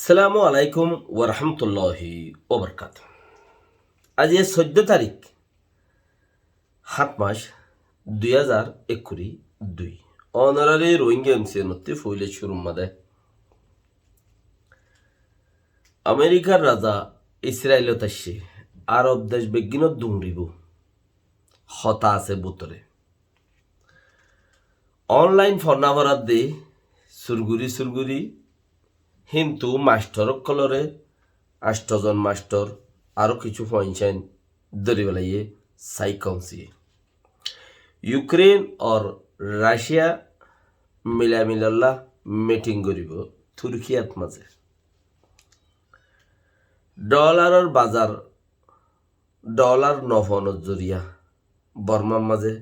সালামু আলাইকুম ওরহমতুল্লাহি ওবরকাত। আজ 14 তারিখ 7 মাস 2021 অনারারি রোহিঙ্গা এমসি নতি ফইলে শুরু মাদে আমেরিকার রাজা ইসরায়েল তাসে আরব দেশ বেগিন দুমরিব হতা আছে বুতরে অনলাইন ফর্নাবরাত দে সুরগুরি কিন্তু মাস্টর কলরে 8 জন মাস্টর আরো কিছু পয়েন্ট দরিবেলাইয়ে সাইকনসি ইউক্রেন আর রাশিয়া মিলামিল্লাহ মিটিং করিব তুর্কিয়াত মাঝে ডলারের বাজার ডলার নফনত জরিয়া বর্মার মাঝে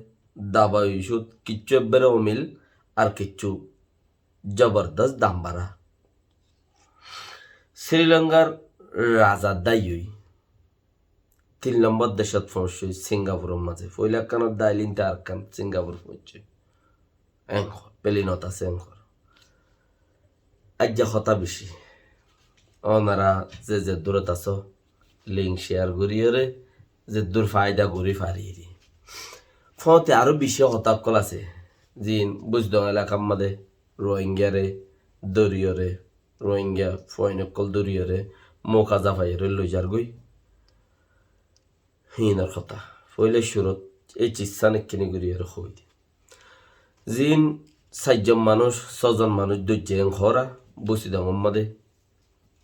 দাবা ইস্যুত কিচ্ছু একবারে অমিল আর কিচ্ছু জবরদস্ত দাম বাড়া শ্রীলঙ্কার রাজা দায়ী 3 নম্বর দেশত পৌঁছছে সিঙ্গাপুরের মাঝে ফইলাকানোর দাইলিনটা আর কান সিঙ্গাপুর পৌঁছছে এঙ্কর পেলিনত আছে এঙ্কর আজ্ঞা হতা বেশি ওনারা যে দূরত আছো লিঙ্ক শেয়ার করিয়ে যে দূর ফায়দা করি ফারিয়ে ফতে আরো বেশি হতাকল আছে জিন বুঝদং এলাকার মাঝে রোহিঙ্গারে দরিয়রে রোহিঙ্গা ফয়নকল দরিয়রে মোকা জাফাইরে লইজার গই হিনার কথা ফইলে সুরত এই চিচ্ছা নেকিনি করিয়ে হই জিন 4 জন মানুষ 6 জন মানুষ দৈর্য খরা বসি দাম মাদে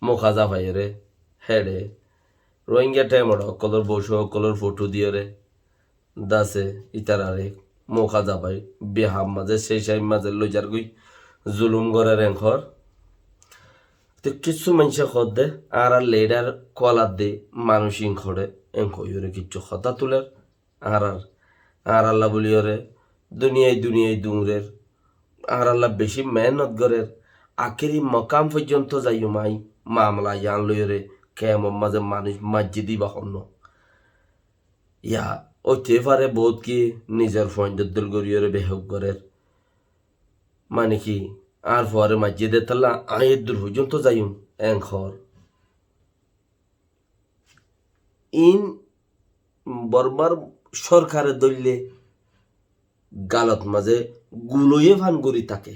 মোকা জাফাইরে হেডে রোহিঙ্গা টাইমড় কলর বসু কলর ফটো দিয়ে দাসে ইতারারে মোকা জাফাই বেহাম মাঝে সেই সাইম মাঝে লইজার গই জুলুম করে রেঙ্কর তো কিছু মানুষ দে আর লেডার কলার দে মানুষ ইংখড়ে এঙ্করে কিছু কথা তুলের আর আল্লাহ বলিওরে দুনিয়ায় দুমরের আর আল্লাহ বেশি মেহনত করের আখেরি মকাম পর্যন্ত যাইও মাই মামলা ইয়ান লইরে কেমন মাঝে মানুষ মসজিদি বাহন্য ইয়া ওইতে পারে বহুত কি নিজের ফঞ্জদ্দুল গরিয়রে বেহক করের মানে কি আর পরে মসজিদে তাল্লা আয়ের দূর পর্যন্ত যাইম এঙ্কর ইন বর্মার সরকারের দলিলে গালত মাঝে গুলোয়ে ভান করি থাকে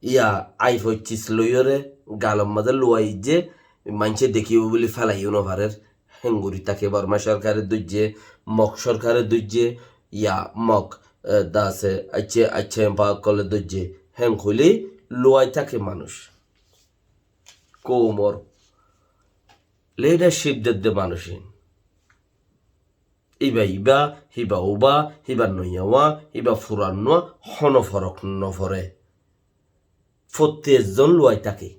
ইয়া আই 25 লইরে গালম মাঝে লোয়াই যে মানছে দেখিব বলে ফেলাইও নভারের হেঙ্গুরি থাকে বর্মা সরকারের দুজে মক সরকারের দুজে ইয়া মক দাসে আচ্ছা কলে দজ্জে হ্যাং হইলে লোয়াই থাকে মানুষ কোমর লিডারশিপ দে মানুষই ইবা হিবা ওবা হিবা নইয়াওয়া হিবা ফুরান্নোয়া হন ফরক নফরে 40 জন লোয়াই থাকে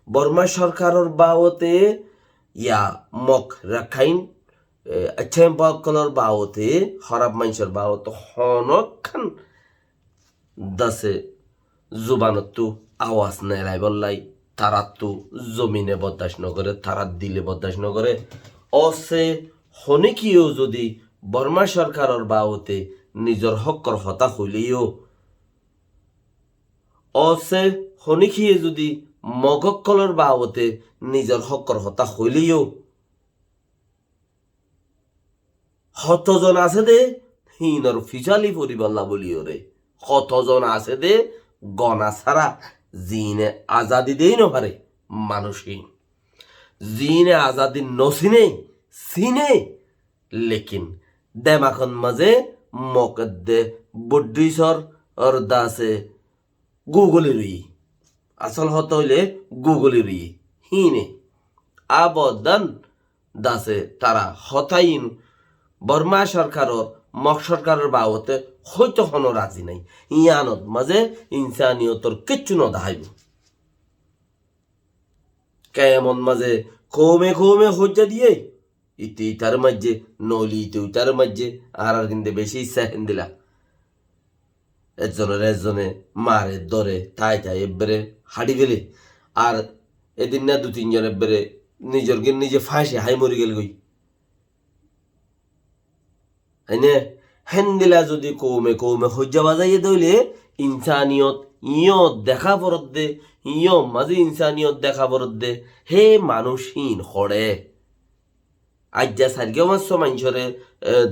বর্মা সরকারের বাওতে ইয়া মক রাখাইন আচ্ছা কলর বাওতে হরাব মানুষের বাওতে হনখান দাসে জুবানতো আওয়াজ নেলাই বললাই তারাতো জমিনে বরদাস্ত নকরে তারাত দিলে বরদাস্ত নকরে অসে হনিকিও যদি বর্মা সরকারের বাওতে নিজের হকর হতা হইলেও অসে হনিকিয়ে যদি মগকলর বাওতে নিজের হকর হতা হইলেও কতজন আছে দে হিনর ফিচালি পরিবাল্লা বলিও রে কতজন আছে দে গনা ছাড়া জিনে আজাদি দেই নপারে মানুষই জিনে আজাদি নচিনে চিনে লেকিন দেমাখন মাঝে মকদ্দে বুদ্ধিসর আর দাসে গুগলি রই আসল হত হইলে গুগলি রই হিনে আবদান দাসে তারা হতাইন বর্মা সরকারের মক সরকারের বাবতে হয়তো কোনো রাজি নাই ইয়ানত মাঝে ইনসানিয়তর কিচ্ছু ন দেখাইব কেমন মাঝে কমে হজ্জা দিয়ে ইতে ইটার মাঝে নলি ইতে ইটার মাঝে আর কিন্তু বেশি ইচ্ছা হেন দিলা একজনে মারে দরে তাই এবারে হাঁটি গেলে আর এদিন না 2-3 জন এবারে নিজে ফাঁসে হাই মরি গেল গই হ্যাঁ হেন্দিলা যদি কৌমে হজ্জা বাজাইয়ে দইলে ইনসানিয়ত ইয় দেখা পরত দে ইয় মাঝে ইনসানিয়ত দেখা পরত দে হে মানুষহীন হরে আজ্জা সারগে মাস মানুষরে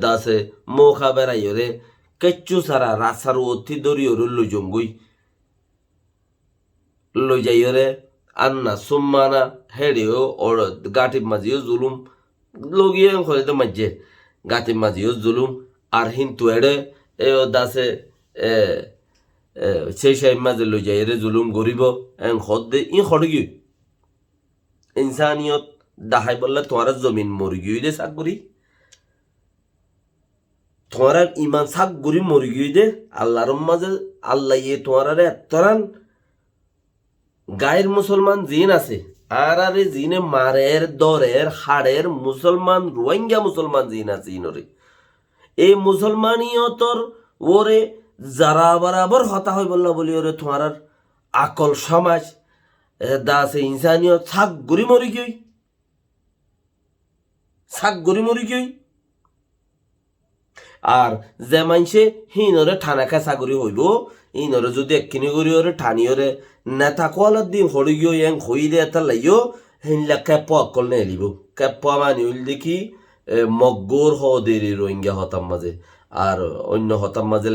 দাসে মোখা বেড়াইরে কেচ্চু সারা রাসার অতি দরিয়র লুজঙ্গুই লই যাইরে আন্না সুম্মানা হেড়েও ওর গাটির মাঝিও জুলুম লগিয়ে হয়তো মাঝে গাটির মাঝিও জুলুম আর হিন্তু এড়ে এও দাসে সেই সেই মাঝে লই যাইরে জুলুম গরিব এং হদ্দে ই হড়গি ইনসানিয়ত দাহাই বললে তোমার জমিন মরি গিয়ে দে সাক করি তোমার ইমান সাক গুড়ি মরি গিয়ে দে আল্লাহর মাঝে আল্লাহ ইয়ে তোমার এতরান গায়ের মুসলমান জিন আছে আর আরে জিনে মারের দরের হাড়ের মুসলমান রোহিঙ্গা মুসলমান জিন আছে ইনরে এই মুসলমানিয়তর ওরে যারা বরাবর হতা হয় বললা বলি ওরে তোমার আকল সমাজ দাসে ইনসানিয়ত সাক গুড়ি মরি গই সাক গুড়ি মরি গই আর যে মানসে হিনরে ঠানা খেসা করি হইব ইনরে যদি একখিনি করি ওরে ঠানিওরে নেতা কলার দিন হরি গিয়ে এং হই দে এটা লাইও হিনলা কেপ অকল নে এলিব কেপ মানি উল দেখি মগ্গর হ দেরি রোহিঙ্গা হতাম মাঝে আর অন্য হতাম মাঝে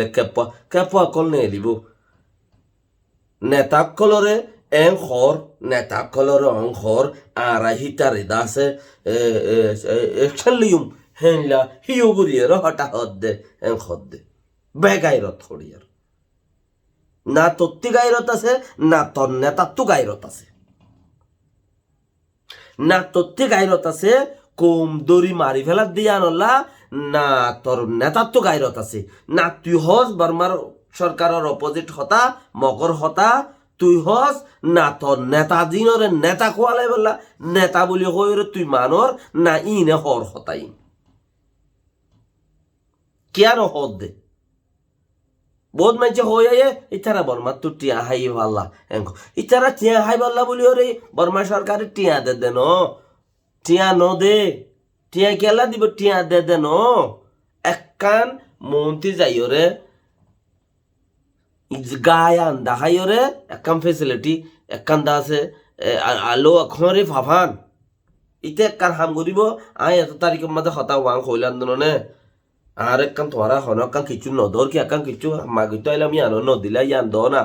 কেপ অকল নে এলিব নেতা কলরে এং হর নেতা কলরে অং হর আর হিতারে দাসে খেলিউম হেনলা হিও গুরিয়ের হটা হদ্দে এং হদ্দে বেগাইরত হরিয়ার না তত্তি গাইরত আছে না তোর নেতাত্তু গাইরত আছে না তত্তি গাইরত আছে কম দড়ি মারি ফেলার দিয়ে আনলা না তোর নেতাত্তু গাইরত আছে না তুই হস বার্মার সরকারের অপোজিট হতা মগর হতা তুই হস না তোর নেতা জিনরে নেতা কোয়ালাই বললা নেতা বলি হইরে তুই মানর না ইনে হর হতাই কেন হদ দে বহুত মানছে হয়ে ইতারা বর্মা তো টিয়া হাই পাল্লা ইতারা টিয়া হাই পাল্লা বলি ওরে বর্মা সরকারে টিয়া দে দেন টিয়া ন দে টিয়া কেলা দিব টিয়া দে দেন একখান মন্ত্রী যাই ওরে গায়ান দেখাই ওরে একখান ফেসিলিটি একখান দা আছে আলো এখনরে ফাফান ইতে একখান হাম করিব আয় এত তারিখের মধ্যে হতা ওয়াং হইলাম নে আর একখান তোমারা হন একখান কিছু নদর কি একখান কিছু মাগিত আইলাম ইয়ানো নদিলা ইয়ান দ না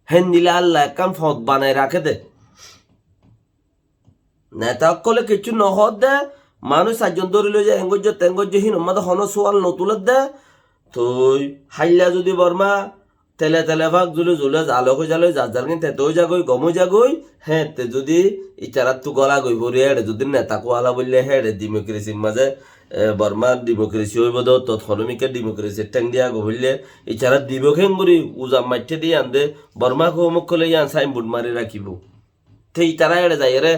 হেন দিলে আল্লাহ একখান ফদ বানাই রাখে দে নেতা কলে কিছু নহদ দে মানুষ চারজন ধরিল যে হেঙ্গজ্য তেঙ্গজ্য হীন আমাদের হন সোয়াল নতুলত দে তুই হাইলা যদি বর্মা তেলে তেলে ভাগ জুলে জুলে জালক জালই যার যার কিন তেতেও যাগই গমও যাগই হ্যাঁ তে যদি ইটারাত তু গলা গই ভরি হেড়ে যদি নেতা কোয়ালা বললে হেড়ে ডেমোক্রেসির মাঝে বর্মা ডেমোক্রেসি হইব দ তৎক্ষণমিকে ডেমোক্রেসি ট্যাং দিয়া গহিলে ইটারা দিব খেঙ্গুরি উজা মাঠে দিয়ে আনদে বর্মা মুখ খলে ইয়ান সাইনবোর্ড মারি রাখিব তে ইটারা হেড়ে যাই রে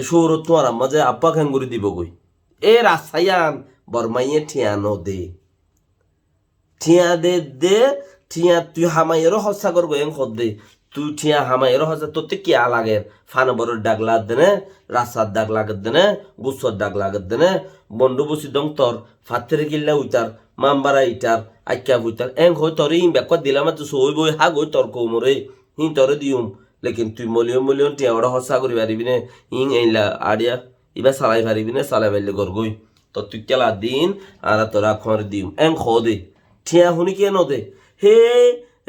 সৌরত তোমার মাঝে আপা খেঙ্গুরি দিব গই এ রাসায়ান বর্মাইয়ে ঠিয়ানো দে ঠিয়া দে দে ঠিয়া তুই হামাইয়েরও হস্যা করবো এং হদ দে তুই ঠিয়া হামাইয়েরও হস্যা তোতে কিয়া লাগে ফানো বড় ডাক লাগ দেনে রাস্তার ডাক লাগত দেনে গুসর ডাক লাগত দেনে বন্ধু বসি দং তোর ফাতের গিল্লা উইতার মামবারা ইটার আইকা বুইতার এং হই তোর ইন ব্যাক দিলাম তো সই বই হা গই তোর কৌমরে হিন তোরে দিউম লেকিন তুই মলিয়ন টিয়া ওরা হস্যা করি পারিবি নে ইং এইলা আড়িয়া ইবা চালাই পারিবি নে চালাই পারলে গর গই তো তুই কেলা দিন আর তোরা খর দিম এং খ দে ঠিয়া শুনি কে নদে হে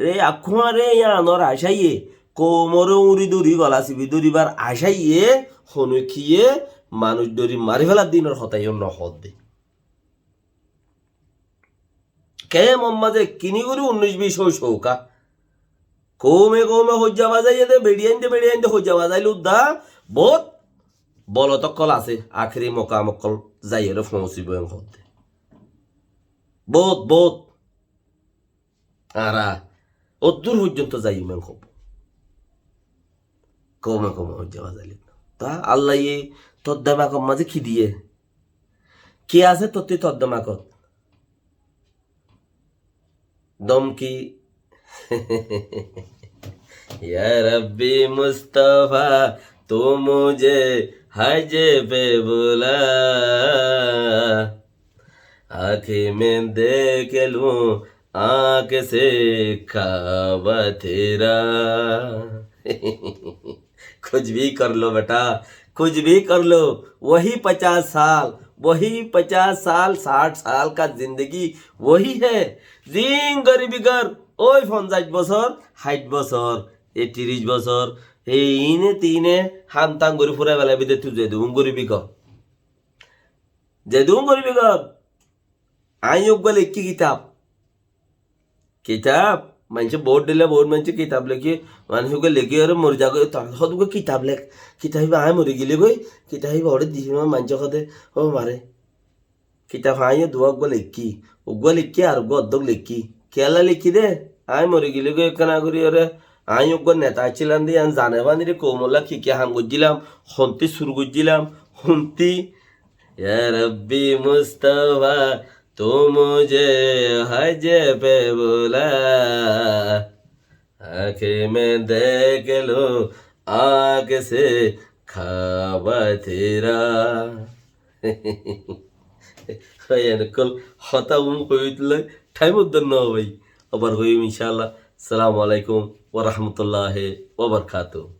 রে আখুয়ারে ইয়ানোর আশাইয়ে কোমরে উড়ি দড়ি গলা চিবি দড়িবার আশাইয়ে হনু খিয়ে মানুষ দড়ি মারি ফেলার দিনের হতাইও নহদ দে কে মম্মাজে কিনি করি 19-20 শৌকা কমে হজ্জা বাজাইয়ে দে বেড়িয়ে দে হজ্জা বাজাইলে উদ্দা বহুত বলতকল আছে আখেরি মকামকল যাইয়ে পৌঁছিব এং হদ দে বহুত আরা অদূর পর্যন্ত যাই মেন খব কমে হয়ে যাওয়া যাইলে তা আল্লাহ তোর দেমাকত মাঝে কি দিয়ে কে আছে তোর তোর দেমাকত দম কি ইয়া রব্বি মুস্তাফা তো মুঝে হাজে পে বুলা आँखें में देख लूं आंख से खाबा तेरा। कुछ भी कर लो बेटा, कुछ भी कर लो, वही 50 साल, वही 50 साल, 60 साल का जिंदगी वही है। জিং গরিবিগর ওই 50 বছর, 60 বছর, এই 30 বছর, এই ইনে তিনে হামতাং করে ফুরা বেলা বিদে তুই যেদুম গরিবিগর আইয়ুক বলে কি কিতাব মানুষ বোর্ড দিলে বোর্ড মানুষ কিতাব লেখি মানুষকে লেখি আর মরি যাগ সদুকে কিতাব লেখ কিতাব আয় মরি গেলে গই কিতাব ওরে দিছি মানুষ সদে ও মারে কিতাব আয় দুয়াক লেখি উগুয়া লেখি আর গদ্দক লেখি কেলা লেখি দে আয় মরি গেলে গই কানা করি ওরে আই উগুয়া নেতা ছিলাম দিয়ে আমি জানে বানি রে কোমলা খিকে হাম গুজিলাম হন্তি সুর গুজিলাম হন্তি या रब्बी मुस्तफा तू मुझे हज पे बुला आंखें में देख लो आंख से खाबा तेरा। এরকম হতা কইলে টাইম উদ্দন্ন ভাই আবার কইম ইনশাআল্লাহ। আসসালামু আলাইকুম ওয়া রাহমাতুল্লাহি ওয়া বারাকাতুহু।